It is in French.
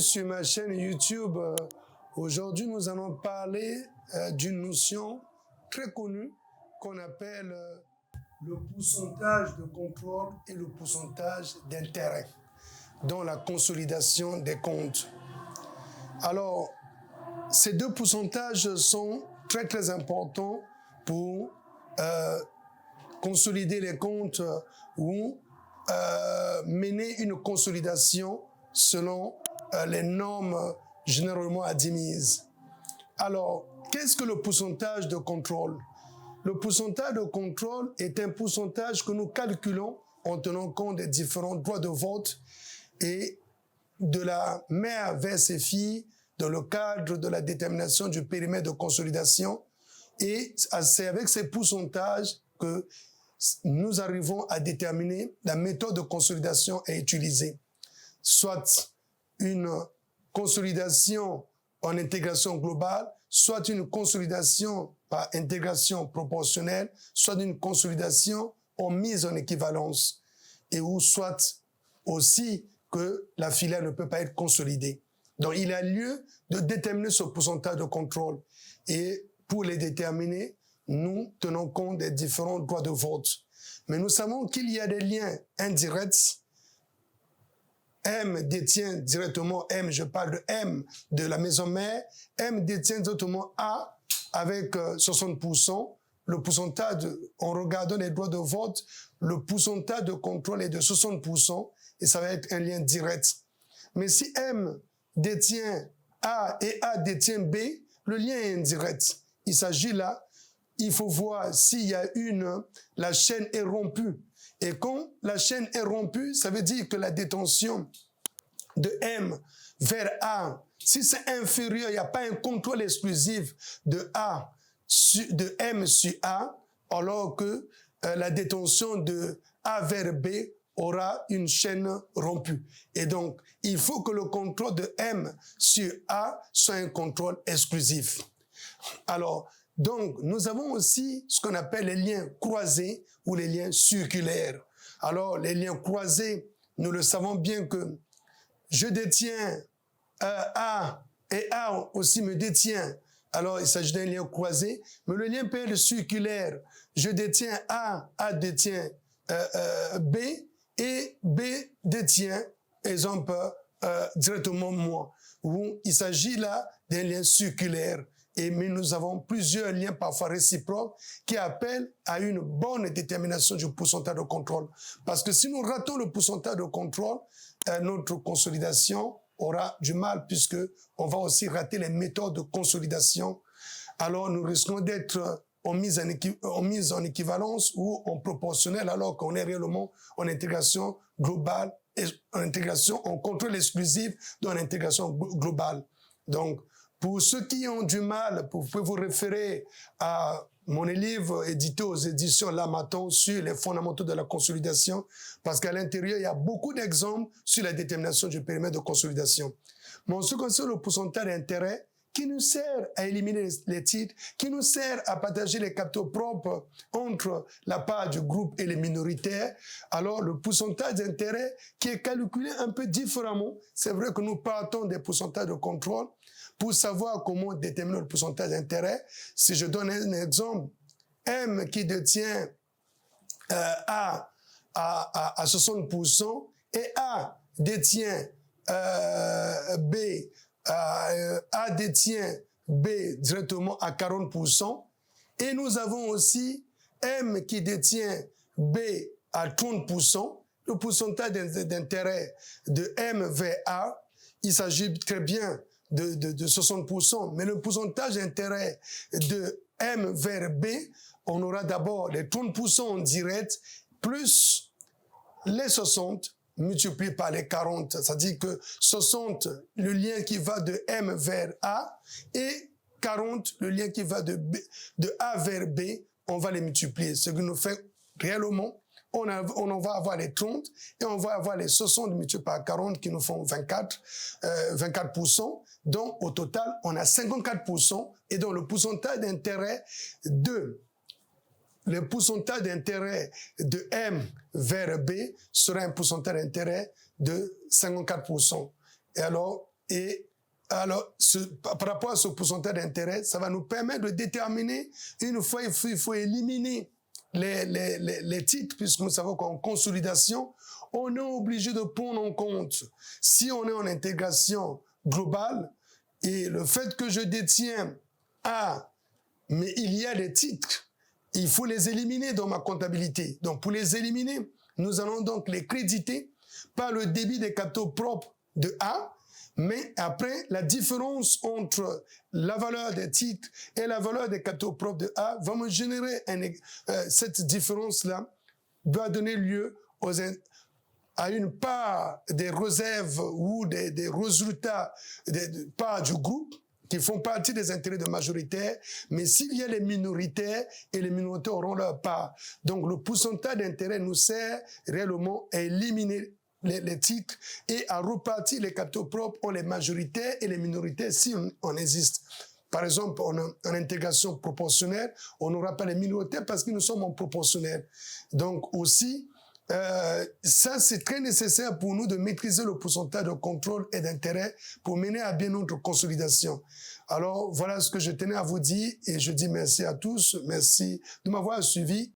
sur ma chaîne YouTube. Aujourd'hui, nous allons parler d'une notion très connue qu'on appelle le pourcentage de contrôle et le pourcentage d'intérêt dans la consolidation des comptes. Alors, ces deux pourcentages sont très très importants pour consolider les comptes ou mener une consolidation selon les normes généralement admises. Alors, qu'est-ce que le pourcentage de contrôle? Le pourcentage de contrôle est un pourcentage que nous calculons en tenant compte des différents droits de vote et de la mère vers ses filles dans le cadre de la détermination du périmètre de consolidation. Et c'est avec ces pourcentages que nous arrivons à déterminer la méthode de consolidation à utiliser. Soit une consolidation en intégration globale, soit une consolidation par intégration proportionnelle, soit une consolidation en mise en équivalence, et ou soit aussi que la filiale ne peut pas être consolidée. Donc, il a lieu de déterminer ce pourcentage de contrôle. Et pour les déterminer, nous tenons compte des différents droits de vote. Mais nous savons qu'il y a des liens indirects. M détient directement M, je parle de M de la maison mère. M détient directement A avec 60%. Le pourcentage, en regardant les droits de vote, le pourcentage de contrôle est de 60% et ça va être un lien direct. Mais si M détient A et A détient B, le lien est indirect. Il s'agit là, il faut voir s'il y a la chaîne est rompue. Et quand la chaîne est rompue, ça veut dire que la détention de M vers A, si c'est inférieur, il n'y a pas un contrôle exclusif de M sur A, alors que la détention de A vers B aura une chaîne rompue. Et donc, il faut que le contrôle de M sur A soit un contrôle exclusif. Alors, donc, nous avons aussi ce qu'on appelle les liens croisés ou les liens circulaires. Alors, les liens croisés, nous le savons bien que je détiens A et A aussi me détient. Alors, il s'agit d'un lien croisé, mais le lien peut être circulaire. Je détiens A détient B, et B détient, exemple, directement moi. Où il s'agit là d'un lien circulaire. Mais nous avons plusieurs liens parfois réciproques qui appellent à une bonne détermination du pourcentage de contrôle. Parce que si nous ratons le pourcentage de contrôle, notre consolidation aura du mal puisque on va aussi rater les méthodes de consolidation. Alors nous risquons d'être en mise en équivalence ou en proportionnel alors qu'on est réellement en intégration globale et en intégration en contrôle exclusif dans l'intégration globale. Donc, pour ceux qui ont du mal, vous pouvez vous référer à mon livre édité aux éditions Lamaton sur les fondamentaux de la consolidation, parce qu'à l'intérieur, il y a beaucoup d'exemples sur la détermination du périmètre de consolidation. Mais en ce qui concerne le pourcentage d'intérêt, qui nous sert à éliminer les titres, qui nous sert à partager les capitaux propres entre la part du groupe et les minoritaires, alors le pourcentage d'intérêt qui est calculé un peu différemment, c'est vrai que nous partons des pourcentages de contrôle. Pour savoir comment déterminer le pourcentage d'intérêt, si je donne un exemple, M qui détient A à 60% et A détient B, A détient B directement à 40%, et nous avons aussi M qui détient B à 30%, le pourcentage d'intérêt de M vers A, il s'agit très bien de 60%, mais le pourcentage d'intérêt de M vers B, on aura d'abord les 30% en direct, plus les 60 multiplié par les 40. C'est-à-dire que 60, le lien qui va de M vers A, et 40, le lien qui va de A vers B, on va les multiplier. Ce qui nous fait réellement, on en va avoir les 30 et on va avoir les 60 multipliés par 40 qui nous font 24%. Donc, au total, on a 54%. Et donc, le pourcentage d'intérêt de M vers B sera un pourcentage d'intérêt de 54%. Et alors, Et alors, par rapport à ce pourcentage d'intérêt, ça va nous permettre de déterminer, une fois, il faut éliminer les titres, puisque nous savons qu'en consolidation, on est obligé de prendre en compte, si on est en intégration globale, et le fait que je détiens A, mais il y a des titres, il faut les éliminer dans ma comptabilité. Donc, pour les éliminer, nous allons donc les créditer par le débit des capitaux propres de A, mais après, la différence entre la valeur des titres et la valeur des capitaux propres de A va me générer cette différence-là va donner lieu à une part des réserves ou des résultats des parts du groupe qui font partie des intérêts de majoritaires, mais s'il y a les minoritaires, et les minoritaires auront leur part. Donc le pourcentage d'intérêt nous sert réellement à éliminer les titres et à repartir les capitaux propres ont les majoritaires et les minoritaires si on existe. Par exemple, en intégration proportionnelle, on n'aura pas les minoritaires parce que nous sommes en proportionnel. Donc aussi, ça c'est très nécessaire pour nous de maîtriser le pourcentage de contrôle et d'intérêt pour mener à bien notre consolidation. Alors voilà ce que je tenais à vous dire et je dis merci à tous, merci de m'avoir suivi.